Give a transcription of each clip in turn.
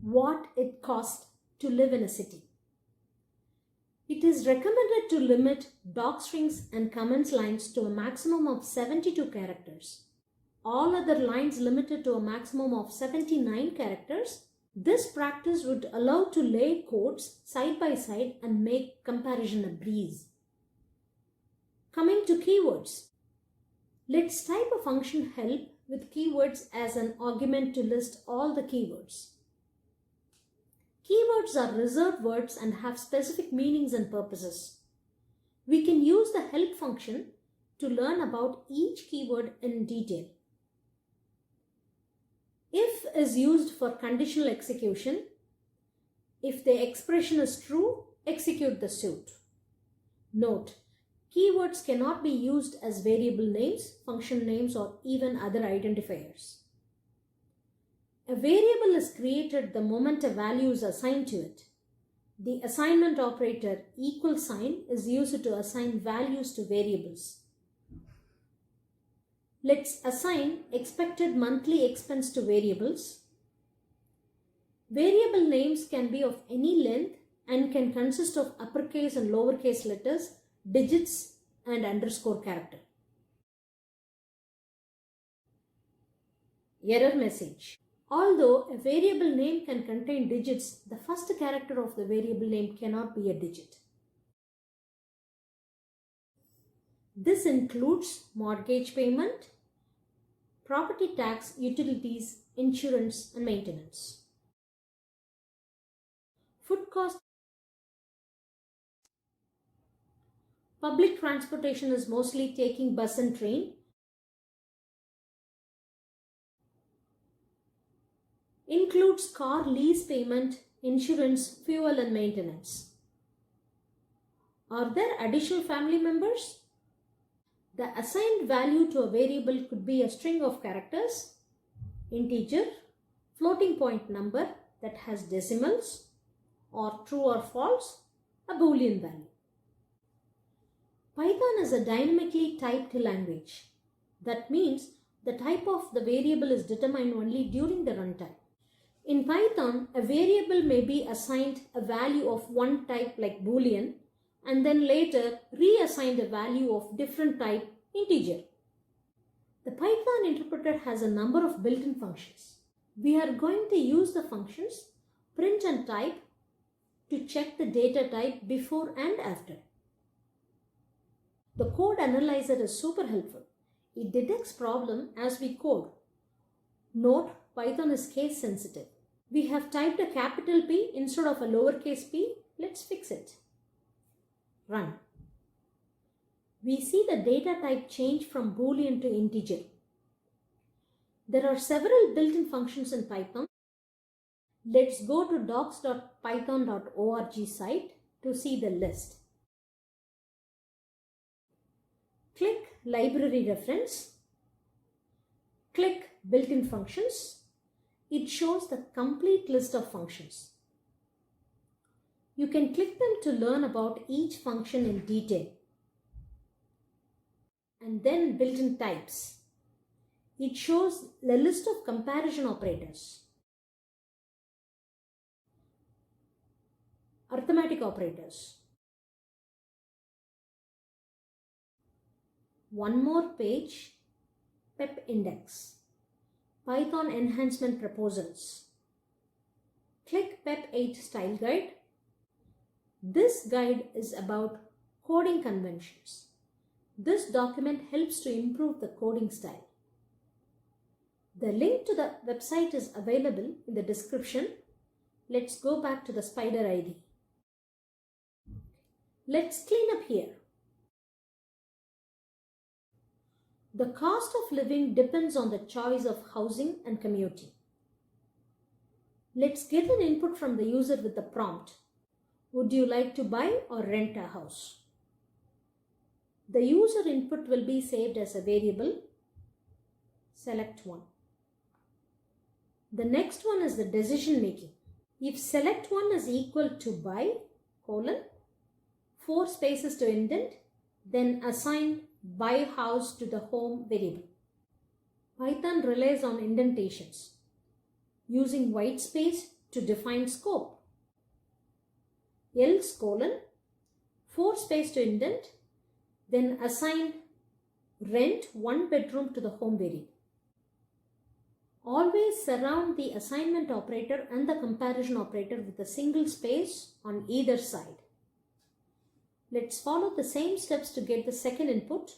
what it costs to live in a city. It is recommended to limit docstrings and comments lines to a maximum of 72 characters. All other lines limited to a maximum of 79 characters. This practice would allow to lay codes side by side and make comparison a breeze. Coming to keywords. Let's type a function help with keywords as an argument to list all the keywords. Keywords are reserved words and have specific meanings and purposes. We can use the help function to learn about each keyword in detail. If is used for conditional execution. If the expression is true, execute the suit. Note, keywords cannot be used as variable names, function names, or even other identifiers. A variable is created the moment a value is assigned to it. The assignment operator equal sign is used to assign values to variables. Let's assign expected monthly expense to variables. Variable names can be of any length and can consist of uppercase and lowercase letters, digits, and underscore character. Error message. Although a variable name can contain digits, the first character of the variable name cannot be a digit. This includes mortgage payment, property tax, utilities, insurance, and maintenance. Food cost. Public transportation is mostly taking bus and train. Includes car lease payment, insurance, fuel, and maintenance. Are there additional family members? The assigned value to a variable could be a string of characters, integer, floating point number that has decimals, or true or false, a Boolean value. Python is a dynamically typed language. That means the type of the variable is determined only during the runtime. In Python, a variable may be assigned a value of one type like Boolean and then later reassigned a value of different type integer. The Python interpreter has a number of built-in functions. We are going to use the functions print and type to check the data type before and after. The code analyzer is super helpful. It detects problem as we code. Note, Python is case sensitive. We have typed a capital P instead of a lowercase p. Let's fix it. Run. We see the data type change from Boolean to integer. There are several built-in functions in Python. Let's go to docs.python.org site to see the list. Click Library Reference. Click Built-in Functions. It shows the complete list of functions. You can click them to learn about each function in detail. And then built-in types. It shows the list of comparison operators, arithmetic operators. One more page, PEP index, Python enhancement proposals. Click PEP 8 style guide. This guide is about coding conventions. This document helps to improve the coding style. The link to the website is available in the description. Let's go back to the spider ID. Let's clean up here. The cost of living depends on the choice of housing and commuting. Let's get an input from the user with the prompt. Would you like to buy or rent a house? The user input will be saved as a variable. Select one. The next one is the decision making. If select one is equal to buy, 4 spaces to indent, then assign buy house to the home variable. Python relies on indentations. Using whitespace to define scope. Else colon, 4 space to indent, then assign rent 1 bedroom to the home variable. Always surround the assignment operator and the comparison operator with a single space on either side. Let's follow the same steps to get the second input.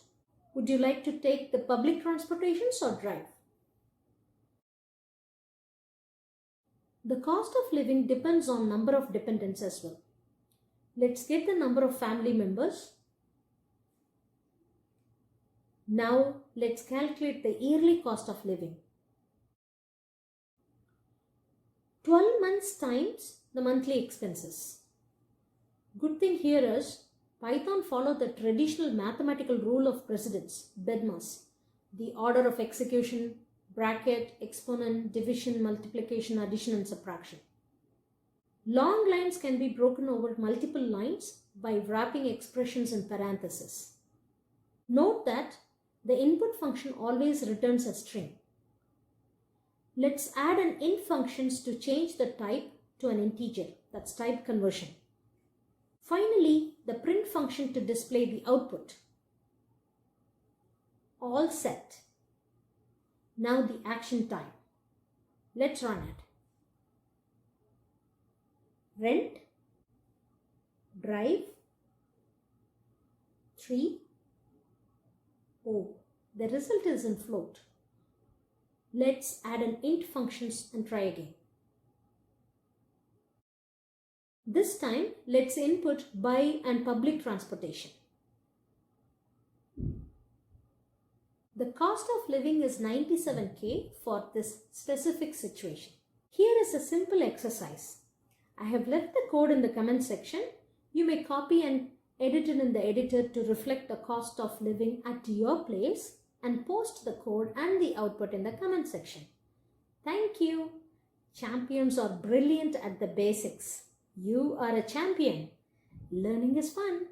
Would you like to take the public transportations or drive? The cost of living depends on number of dependents as well. Let's get the number of family members. Now let's calculate the yearly cost of living. 12 months times the monthly expenses. Good thing here is Python followed the traditional mathematical rule of precedence, BEDMAS, the order of execution, bracket, exponent, division, multiplication, addition and subtraction. Long lines can be broken over multiple lines by wrapping expressions in parentheses. Note that the input function always returns a string. Let's add an int functions to change the type to an integer. That's type conversion. Finally, the print function to display the output. All set. Now the action time. Let's run it. Rent, drive, 3. Oh, the result is in float. Let's add an int functions and try again. This time, let's input buy and public transportation. The cost of living is 97K for this specific situation. Here is a simple exercise. I have left the code in the comment section. You may copy and edit it in the editor to reflect the cost of living at your place and post the code and the output in the comment section. Thank you. Champions are brilliant at the basics. You are a champion. Learning is fun.